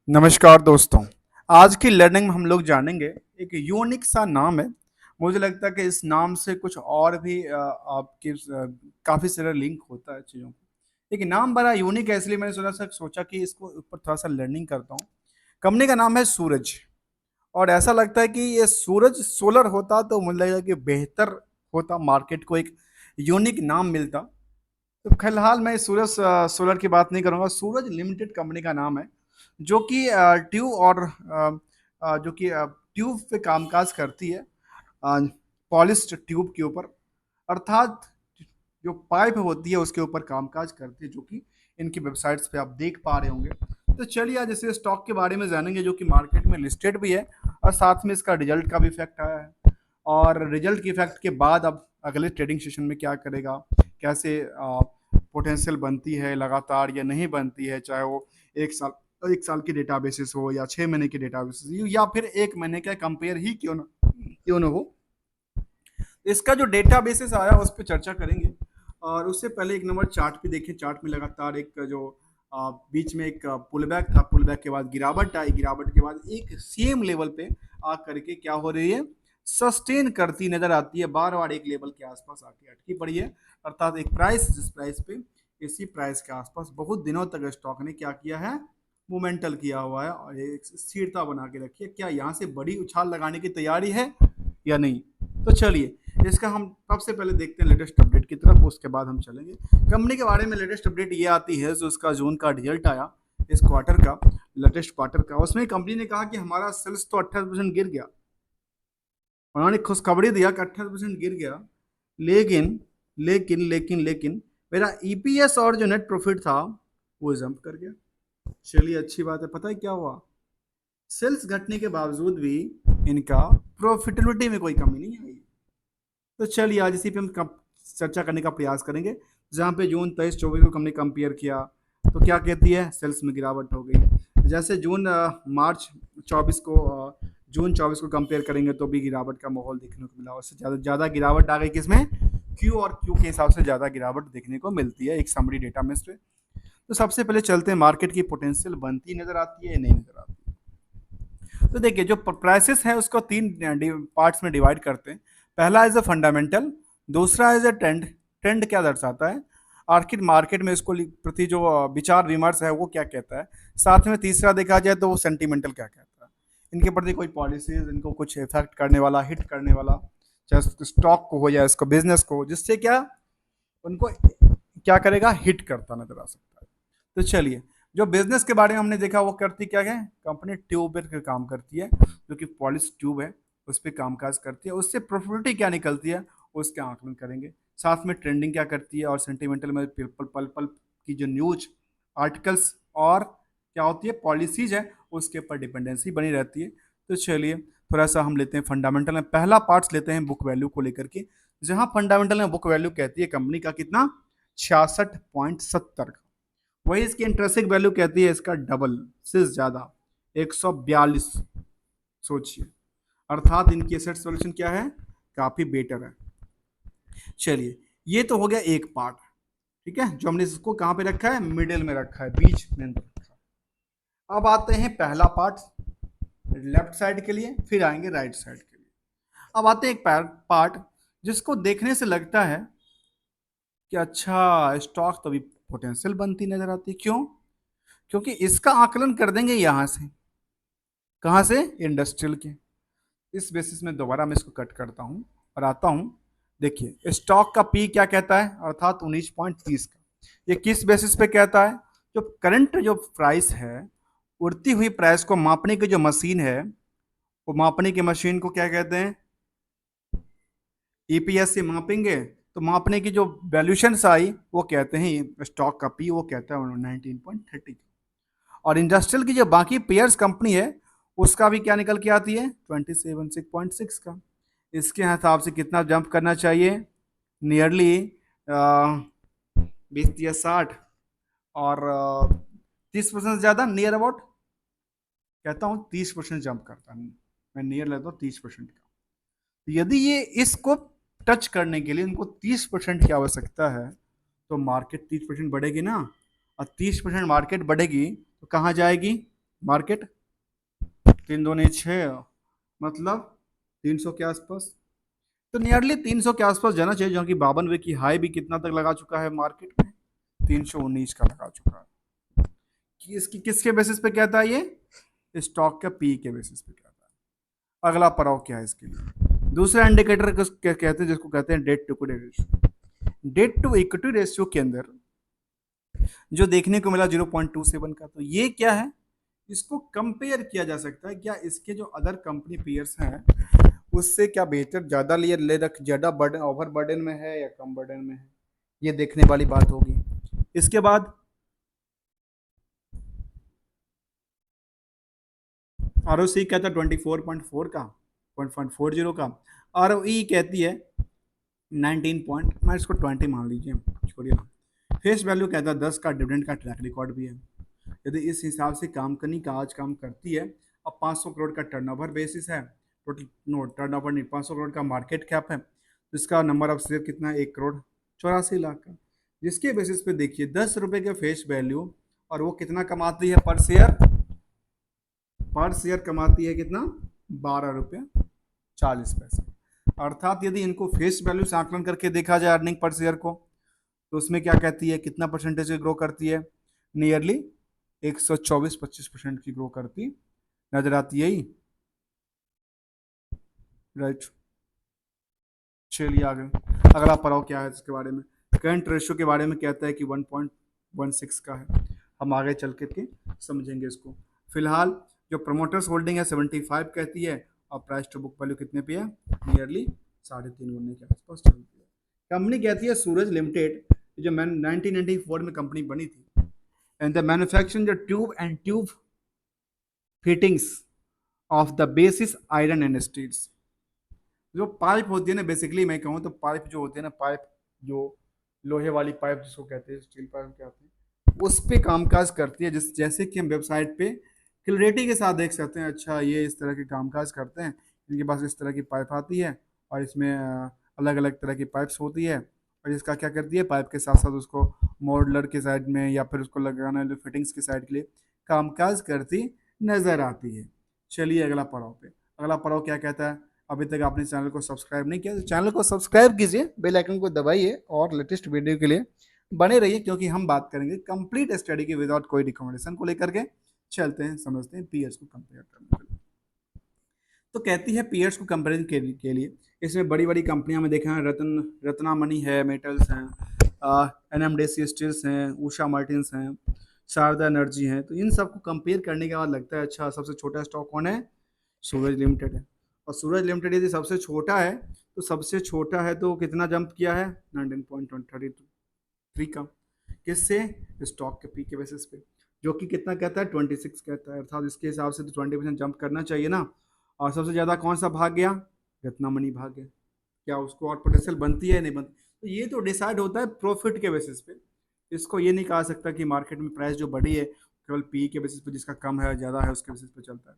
नमस्कार दोस्तों। आज की लर्निंग में हम लोग जानेंगे एक यूनिक सा नाम है। मुझे लगता है कि इस नाम से कुछ और भी आपके काफ़ी सारा लिंक होता है चीज़ों को। एक नाम बड़ा यूनिक है, इसलिए मैंने सोचा कि इसको ऊपर थोड़ा सा लर्निंग करता हूँ। कंपनी का नाम है सूरज। और ऐसा लगता है कि ये सूरज सोलर होता तो मुझे लगेगा कि बेहतर होता, मार्केट को एक यूनिक नाम मिलता। तो फिलहाल मैं सूरज सोलर की बात नहीं करूंगा। सूरज लिमिटेड कंपनी का नाम है, जो कि ट्यूब और जो कि ट्यूब पे कामकाज करती है, पॉलिश्ड ट्यूब के ऊपर, अर्थात जो पाइप होती है उसके ऊपर कामकाज करती है, जो कि इनकी वेबसाइट्स पे आप देख पा रहे होंगे। तो चलिए आज इसे स्टॉक के बारे में जानेंगे, जो कि मार्केट में लिस्टेड भी है और साथ में इसका रिजल्ट का भी इफेक्ट आया है। और रिजल्ट के इफेक्ट के बाद अब अगले ट्रेडिंग सेशन में क्या करेगा, कैसे पोटेंशियल बनती है लगातार या नहीं बनती है, चाहे वो एक साल की डेटा बेसिस हो या 6 महीने की डेटा बेसिस हो या फिर 1 महीने का कंपेयर ही क्यों ना हो। इसका जो डेटा बेसिस आया उस पर चर्चा करेंगे। और उससे पहले एक नंबर चार्ट भी देखें। चार्ट में लगातार एक जो बीच में एक पुल बैक था, पुल बैक के बाद गिरावट आई, गिरावट के बाद एक सेम लेवल पे आ करके क्या हो रही है, सस्टेन करती नजर आती है, बार बार एक लेवल के आसपास आके अटकी पड़ी है। अर्थात एक प्राइस, जिस प्राइस पे, इसी प्राइस के आसपास बहुत दिनों तक स्टॉक ने क्या किया है, मोमेंटल किया हुआ है और एक स्थिरता बना के रखी है। क्या यहाँ से बड़ी उछाल लगाने की तैयारी है या नहीं? तो चलिए इसका हम सबसे पहले देखते हैं लेटेस्ट अपडेट की तरफ, उसके बाद हम चलेंगे कंपनी के बारे में। लेटेस्ट अपडेट ये आती है जो उसका जून का रिजल्ट आया, इस क्वार्टर का, लेटेस्ट क्वार्टर का। उसमें कंपनी ने कहा कि हमारा सेल्स तो 28% गिर गया। उन्होंने खुशखबरी दिया कि 28% गिर गया, लेकिन लेकिन मेरा ईपीएस और जो नेट प्रॉफिट था वो जंप कर गया। चलिए अच्छी बात है। पता है क्या हुआ? सेल्स घटने के बावजूद भी इनका प्रॉफिटेबिलिटी में कोई कमी नहीं आई। तो चलिए आज इसी पे हम चर्चा करने का प्रयास करेंगे। जहाँ पे जून 23-24 को हमने कंपेयर किया तो क्या कहती है, सेल्स में गिरावट हो गई। जैसे मार्च 24 को जून 24 को कंपेयर करेंगे तो भी गिरावट का माहौल देखने को मिला। उससे ज़्यादा ज़्यादा गिरावट आ गई किसमें? क्यू, और क्यू के हिसाब से ज़्यादा गिरावट देखने को मिलती है एक समरी डेटा में से। तो सबसे पहले चलते हैं, मार्केट की पोटेंशियल बनती नजर आती है या नहीं नजर आती है? तो देखिए जो प्राइसेस है उसको तीन पार्ट्स में डिवाइड करते हैं। पहला एज अ फंडामेंटल, दूसरा एज अ ट्रेंड। ट्रेंड क्या दर्शाता है, आखिर मार्केट में इसको प्रति जो विचार विमर्श है वो क्या कहता है। साथ में तीसरा देखा जाए तो वो सेंटिमेंटल क्या कहता है, इनके प्रति कोई पॉलिसीज इनको कुछ इफेक्ट करने वाला, हिट करने वाला, चाहे स्टॉक को हो या इसको बिजनेस को, जिससे क्या उनको क्या करेगा, हिट करता नजर आ सकता है। तो चलिए जो बिजनेस के बारे में हमने देखा वो करती क्या है, कंपनी ट्यूब पर काम करती है, जो कि पॉलिश ट्यूब है उस पर कामकाज करती है। उससे प्रॉफिटिबिलिटी क्या निकलती है उसके आंकलन करेंगे। साथ में ट्रेंडिंग क्या करती है और सेंटिमेंटल में पल पल पल की जो न्यूज आर्टिकल्स और क्या होती है, पॉलिसीज है, उसके ऊपर डिपेंडेंसी बनी रहती है। तो चलिए थोड़ा सा हम लेते हैं फंडामेंटल में, पहला पार्ट्स लेते हैं बुक वैल्यू को लेकर के। जहां फंडामेंटल में बुक वैल्यू कहती है कंपनी का कितना, 66.70 का। वही इसकी इंट्रेंसिक वैल्यू कहती है इसका डबल से ज्यादा, 142। सोचिए, अर्थात इनकी एसेट सोल्यूशन क्या है, काफी बेटर है। चलिए ये तो हो गया एक पार्ट, ठीक है, जो हमने इसको कहां पे रखा है, मिडिल में रखा है, बीच में रखा है। अब आते हैं पहला पार्ट लेफ्ट साइड के लिए, फिर आएंगे राइट साइड के लिए। अब आते हैं एक पार्ट जिसको देखने से लगता है कि अच्छा स्टॉक तो अभी पोटेंशियल बनती नजर आती है। क्यों? क्योंकि इसका आकलन कर देंगे यहां से, कहां से, इंडस्ट्रियल के। इस बेसिस में दोबारा मैं इसको कट करता हूं और आता हूं। देखिए स्टॉक का पी क्या कहता है, अर्थात 19.30 का। ये किस बेसिस पे कहता है, जो करंट जो प्राइस है, उड़ती हुई प्राइस को मापने की जो मशीन है, वो मापने की मशीन को क्या कहते हैं, ईपीएस से मापेंगे तो मापने की जो वैल्यूशन आई वो कहते हैं, स्टॉक का पी वो कहता है 19.30। और इंडस्ट्रियल की जो बाकी पेयर्स कंपनी है उसका भी क्या निकल के आती है, 27.6 का। इसके हिसाब से कितना जंप करना चाहिए, नियरली 20 या 60, और 30% ज़्यादा, नियर अबाउट कहता हूँ 30% जंप करता है। मैं नियर लेता हूँ 30% का। तो यदि ये इसको टच करने के लिए इनको 30% की आवश्यकता है, तो मार्केट 30% बढ़ेगी ना। और 30% मार्केट बढ़ेगी तो कहाँ जाएगी, मार्केट 3 दूनी 6, मतलब 300 के आसपास। तो नियरली 300 के आसपास जाना चाहिए, जो कि 52 की हाई भी कितना तक लगा चुका है मार्केट में, 319 का लगा चुका है। कि इसकी किसके बेसिस पे कहता है ये, स्टॉक का पी के बेसिस पे कहता है। अगला पड़ाव क्या है इसके लिए, दूसरा इंडिकेटर कहते हैं जिसको कहते हैं debt to equity ratio. Debt to equity ratio के अंदर जो देखने को मिला 0.27 का, तो ये क्या है, इसको कंपेयर किया जा सकता है क्या इसके जो अदर कंपनी पीयर्स हैं उससे क्या बेहतर, ज्यादा ले रख, ज्यादा बर्डन, ओवर बर्डन में है या कम बर्डन में है, ये देखने वाली बात होगी। इसके बाद आर ओ सी कहता है 24.4 का, 0.40 का। आर ओ ई कहती है 19 पॉइंट, मैं इसको 20 मान लीजिए, छोड़िए ना। फेस वैल्यू कहता है 10 का, डिविडेंड का ट्रैक रिकॉर्ड भी है। यदि इस हिसाब से कंपनी का आज काम करती है, अब 500 करोड़ का टर्नओवर बेसिस है, टोटल नो टर्नओवर नहीं, 500 करोड़ का मार्केट कैप है, तो इसका नंबर ऑफ शेयर कितना है, 1 करोड़ 84 लाख का। जिसके बेसिस पे देखिए 10 रुपए के फेस वैल्यू, और वो कितना कमाती है पर शेयर, पर शेयर कमाती है कितना, 12 रुपये 40 पैसे। अर्थात यदि इनको फेस वैल्यू से आकलन करके देखा जाए अर्निंग पर शेयर को, तो उसमें क्या कहती है, कितना परसेंटेज ग्रो करती है, नियरली 124-25% की ग्रो करती नजर आती है। राइट, चलिए आगे। अगला पड़ाव क्या है इसके बारे में, करंट रेशियो के बारे में कहता है कि 1.16 का है। हम आगे चल करके समझेंगे इसको। फिलहाल जो प्रमोटर्स होल्डिंग है 75 कहती है, और प्राइस टू बुक वैल्यू कितने पे है, नियरली 3.5 गुने के आसपास चलती है। कंपनी कहती है सूरज लिमिटेड, जो 1994 में कंपनी बनी थी, and the manufacturing the tube and tube fittings of the basis iron and steels. जो पाइप होती है ना, बेसिकली मैं कहूँ तो पाइप जो होती है ना, पाइप जो लोहे वाली पाइप जिसको कहते हैं, स्टील पाइप कहते हैं, उस पे कामकाज करती है। जिस जैसे कि हम वेबसाइट पे क्लैरिटी के साथ देख सकते हैं, अच्छा ये इस तरह के कामकाज करते हैं, इनके पास इस तरह की पाइप आती है, और इसमें अलग अलग तरह की पाइप्स होती है, और इसका क्या करती है, पाइप के साथ साथ उसको मॉडलर के साइड में या फिर उसको लगाना फिटिंग्स के साइड के लिए कामकाज करती नजर आती है। चलिए अगला पड़ाव पे। अगला पड़ाव क्या कहता है, अभी तक आपने चैनल को सब्सक्राइब नहीं किया तो चैनल को सब्सक्राइब कीजिए, बेल आइकन को दबाइए, और लेटेस्ट वीडियो के लिए बने रहिए, क्योंकि हम बात करेंगे कंप्लीट स्टडी की विदाउट कोई रिकमेंडेशन को लेकर के। चलते हैं समझते हैं पीयर्स को कंपेयर करने के लिए। तो कहती है पीयर्स को कंपेरिजन के लिए इसमें बड़ी बड़ी कंपनियां में देखा है, रत्नामणि है, मेटल्स हैं, एनएमडीसी स्टील्स हैं, उषा मार्टिन्स हैं, शारदा एनर्जी हैं। तो इन सबको कंपेयर करने के बाद लगता है अच्छा सबसे छोटा स्टॉक कौन है, सूरज लिमिटेड है। और सूरज लिमिटेड यदि सबसे छोटा है, तो सबसे छोटा है तो कितना जंप किया है, 19.33 का, किससे, स्टॉक के पी के बेसिस पे, जो कि कितना कहता है, 26 कहता है। अर्थात इसके हिसाब से तो 20% जंप करना चाहिए ना। और सबसे ज़्यादा कौन सा भाग गया, रत्नामणि भाग गया। क्या उसको और पोटेंशियल बनती है नहीं बनती, तो ये तो डिसाइड होता है प्रॉफिट के बेसिस पे। इसको ये नहीं कहा सकता कि मार्केट में प्राइस जो बढ़ी है केवल पी के बेसिस पे, जिसका कम है ज़्यादा है उसके बेसिस पे चलता है।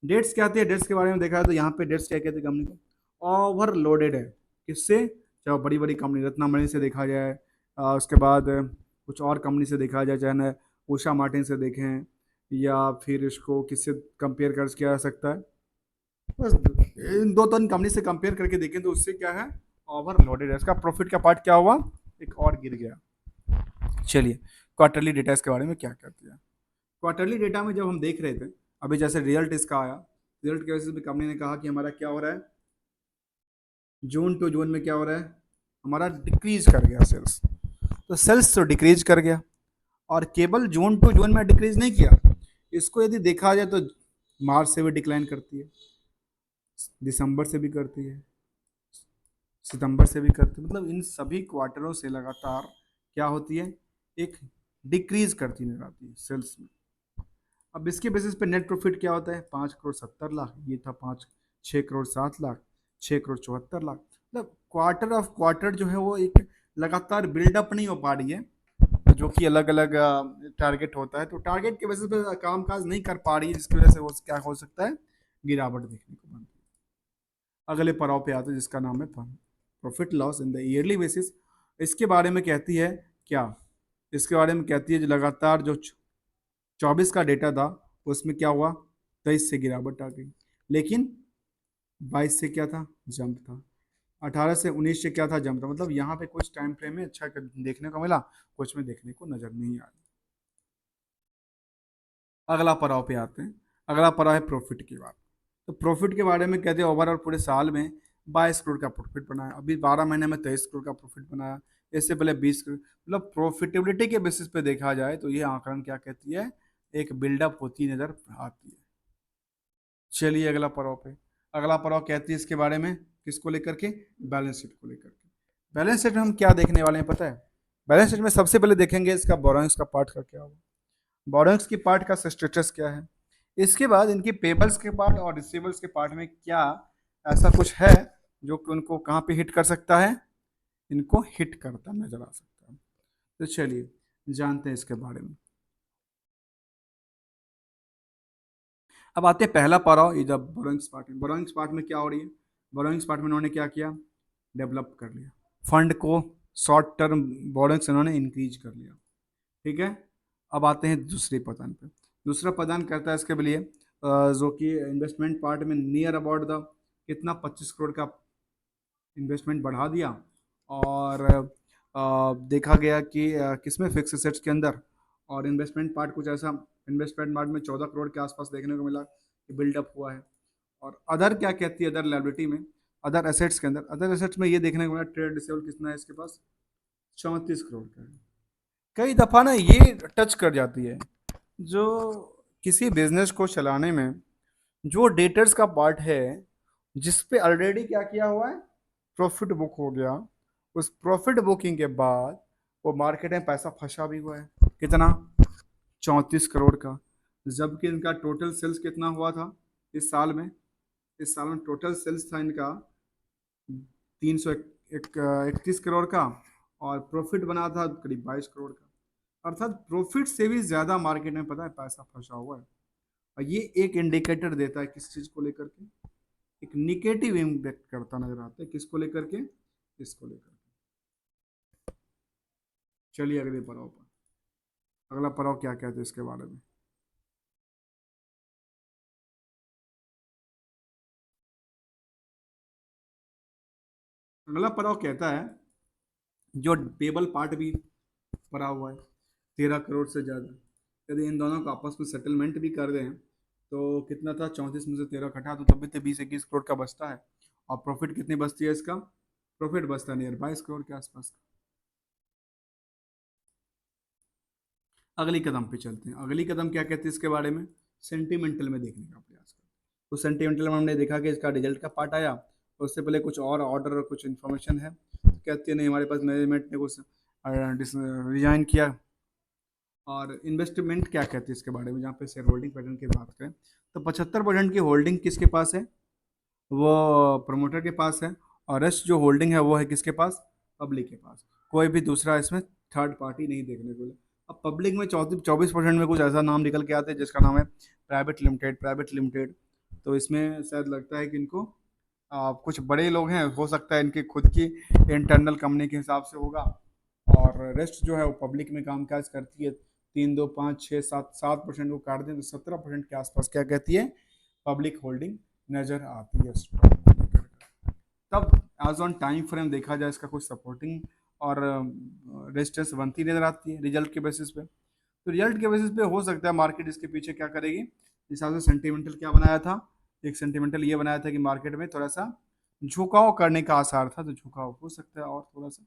डेट्स क्या आती है, डेट्स के बारे में देखा है तो यहाँ पे डेट्स क्या कहते हैं, कंपनी को ओवरलोडेड है। किससे, चाहे बड़ी बड़ी कंपनी रत्नामणि से देखा जाए, उसके बाद कुछ और कंपनी से देखा जाए, चाहे ना उषा मार्टिन से देखें, या फिर इसको किससे कंपेयर कर किया जा सकता है, बस इन दो तीन कंपनी से कंपेयर करके देखें तो उससे क्या है, ओवरलोडेड है। इसका प्रॉफिट का पार्ट क्या हुआ, एक और गिर गया। चलिए क्वार्टरली डेटा इसके बारे में क्या कहती है। क्वार्टरली डेटा में जब हम देख रहे थे, अभी जैसे रिजल्ट इसका आया, रिजल्ट के वजह से कंपनी ने कहा कि हमारा क्या हो रहा है, जून टू जून में क्या हो रहा है, हमारा डिक्रीज कर गया सेल्स। तो सेल्स तो डिक्रीज कर गया, और केवल जून टू जून में डिक्रीज नहीं किया, इसको यदि देखा जाए तो मार्च से भी डिक्लाइन करती है, दिसंबर से भी करती है, सितंबर से भी करती है, मतलब इन सभी क्वार्टरों से लगातार क्या होती है, एक डिक्रीज करती नजर आती है सेल्स में। अब इसके बेसिस पे नेट प्रॉफिट क्या होता है, 5 करोड़ 70 लाख, ये था 6 करोड़ 7 लाख, 6 करोड़ 74 लाख। मतलब क्वार्टर ऑफ क्वार्टर जो है वो एक लगातार बिल्डअप नहीं हो पा रही है, जो कि अलग अलग टारगेट होता है, तो टारगेट के बेसिस पे कामकाज नहीं कर पा रही है, जिसकी वजह से वो क्या हो सकता है, गिरावट देखने को बनती है। अगले पड़ाव पे आते हैं जिसका नाम है profit loss in the yearly basis. इसके बारे में कहती है क्या, इसके बारे में कहती है जो लगातार जो 24 का डेटा था उसमें क्या हुआ, 23 से गिरावट आ गई। लेकिन 22 से क्या था, जंप था। 18 से 19 से क्या था, जंप था। मतलब यहाँ पे कुछ टाइम फ्रेम में अच्छा देखने को मिला, कुछ में देखने को नजर नहीं आया। अगला पड़ाव पे आते हैं। अगला पड़ाव है प्रॉफिट की बात। तो प्रॉफिट के बारे में कहते हैं ओवरऑल पूरे साल में 22 करोड़ का प्रॉफिट बनाया, अभी 12 महीने में 23 करोड़ का प्रॉफिट बनाया, इससे पहले 20 करोड़। मतलब प्रॉफिटेबिलिटी के बेसिस पे देखा जाए तो ये आंकड़न क्या कहती है, एक बिल्डअप होती नजर आती है। चलिए अगला पड़ाव पे। अगला पड़ाव कहती है इसके बारे में, किसको लेकर के, बैलेंस शीट को लेकर के। बैलेंस शीट में हम क्या देखने वाले हैं पता है, बैलेंस शीट में सबसे पहले देखेंगे इसका बोरोइंग्स का पार्ट का क्या होगा, बोरोइंग्स की पार्ट का स्टेटस क्या है। इसके बाद इनकी पेबल्स के पार्ट और रिसीवर्स के पार्ट में क्या ऐसा कुछ है जो कि उनको कहाँ पे हिट कर सकता है, इनको हिट करता नजर आ सकता है। तो चलिए जानते हैं इसके बारे में। अब आते हैं पहला पड़ाव, ये जब बोरोइंग्स पार्ट में, बोरोइंग्स पार्ट में क्या हो रही है, बोरोइंग्स पार्ट में उन्होंने क्या किया, डेवलप कर लिया फंड को, शॉर्ट टर्म बोरोइंग्स इन्होंने इंक्रीज कर लिया। ठीक है। अब आते हैं दूसरे प्रदान पे। दूसरा प्रदान करता है इसके लिए जो कि इन्वेस्टमेंट पार्ट में नियर अबाउट द कितना 25 करोड़ का इन्वेस्टमेंट बढ़ा दिया। और देखा गया कि किसमें फिक्स एसेट्स के अंदर, और इन्वेस्टमेंट पार्ट कुछ ऐसा, इन्वेस्टमेंट पार्ट में 14 करोड़ के आसपास देखने को मिला कि बिल्डअप हुआ है। और अदर क्या कहती है, अदर लाइबिलिटी में, अदर एसेट्स के अंदर, अदर एसेट्स में ये देखने को मिला ट्रेड रिसीवेबल कितना है इसके पास, 34 करोड़ का है। कई दफा ना ये टच कर जाती है, जो किसी बिजनेस को चलाने में जो डेटर्स का पार्ट है, जिस पे ऑलरेडी क्या किया हुआ है, प्रॉफिट बुक हो गया, उस प्रॉफिट बुकिंग के बाद वो मार्केट में पैसा फंसा भी हुआ है, कितना, 34 करोड़ का। जबकि इनका टोटल सेल्स कितना हुआ था इस साल में, इस साल में टोटल सेल्स था इनका 331 करोड़ का, और प्रॉफिट बना था करीब 22 करोड़ का। अर्थात प्रॉफिट से भी ज्यादा मार्केट में पता है पैसा फंसा हुआ है। और ये एक इंडिकेटर देता है किस चीज को लेकर के, एक निगेटिव इम्पैक्ट करता नजर आता है, किसको लेकर के, इसको लेकर के। चलिए अगले पड़ाव पर। अगला पड़ाव क्या कहते हैं इसके बारे में। अगला पड़ाव कहता है जो पेबल पार्ट भी पड़ा हुआ है 13 करोड़ से ज्यादा, यदि इन दोनों को आपस में सेटलमेंट भी कर दें तो कितना था, 34 में से 13 घटा तो तब भी तो 20-21 करोड़ का बचता है। और प्रॉफिट कितनी बचती है इसका, प्रॉफिट बचता है नियर 22 करोड़ के आसपास। अगली कदम पे चलते हैं। अगली कदम क्या कहते हैं इसके बारे में, सेंटिमेंटल में देखने का प्रयास करते हैं। तो सेंटिमेंटल में हमने देखा कि इसका रिजल्ट का पार्ट आया, उससे पहले कुछ और ऑर्डर और कुछ इन्फॉर्मेशन है, तो कहते हैं नहीं हमारे पास मैनेजमेंट ने कुछ रिजाइन किया। और इन्वेस्टमेंट क्या कहती है इसके बारे में, जहाँ पे शेयर होल्डिंग पैटर्न की बात करें तो 75% की होल्डिंग किसके पास है, वो प्रमोटर के पास है। और रेस्ट जो होल्डिंग है वो है किसके पास, पब्लिक के पास। कोई भी दूसरा इसमें थर्ड पार्टी नहीं देखने को मिला। अब पब्लिक में 24% में कुछ ऐसा नाम निकल के आता है जिसका नाम है प्राइवेट लिमिटेड, प्राइवेट लिमिटेड। तो इसमें शायद लगता है कि इनको कुछ बड़े लोग हैं, हो सकता है इनकी खुद की इंटरनल कंपनी के हिसाब से होगा। और रेस्ट जो है वो पब्लिक में काम काज करती है, 3 2 5 6 7 7% को काट दें तो 17% के आसपास क्या कहती है, पब्लिक होल्डिंग नजर आती है स्टॉक को लेकर। तब एज ऑन टाइम फ्रेम देखा जाए इसका कुछ सपोर्टिंग और रेजिस्टेंस बनती नजर आती है रिजल्ट के बेसिस पे। तो रिजल्ट के बेसिस पे हो सकता है मार्केट इसके पीछे क्या करेगी, इस हिसाब से सेंटिमेंटल क्या बनाया था, एक सेंटिमेंटल ये बनाया था कि मार्केट में थोड़ा सा झुकाव करने का आसार था, तो झुकाव हो सकता है और थोड़ा सा,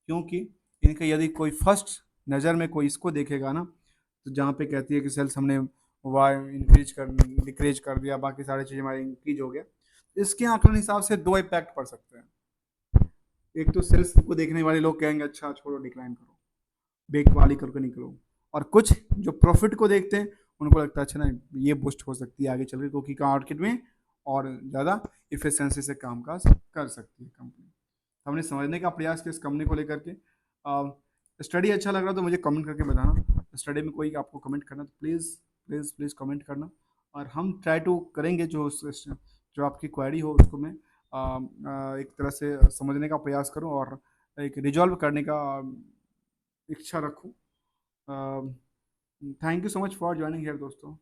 क्योंकि इनका यदि कोई फर्स्ट नज़र में कोई इसको देखेगा ना, तो जहाँ पे कहती है कि सेल्स हमने वाई इंक्रीज कर डिक्रीज कर दिया, बाकी सारी चीज़ें हमारी इंक्रीज हो गया, इसके आंकलन हिसाब से दो इम्पैक्ट पड़ सकते हैं। एक तो सेल्स को देखने वाले लोग कहेंगे अच्छा छोड़ो डिक्लाइन करो, बेक वाली करके निकलो। और कुछ जो प्रॉफिट को देखते हैं उनको लगता है अच्छा ना ये बूस्ट हो सकती है आगे चल के, क्योंकि मार्केट में और ज़्यादा इफिशिएंसी से काम काज कर सकती है कंपनी। हमने समझने का प्रयास किया इस कंपनी को लेकर के। स्टडी अच्छा लग रहा तो मुझे कमेंट करके बताना, स्टडी में कोई आपको कमेंट करना तो प्लीज़ प्लीज़ प्लीज़ कमेंट करना। और हम ट्राई टू करेंगे जो आपकी क्वेरी हो उसको मैं एक तरह से समझने का प्रयास करूं और एक रिजॉल्व करने का इच्छा रखूं। Thank you so much for joining here दोस्तों।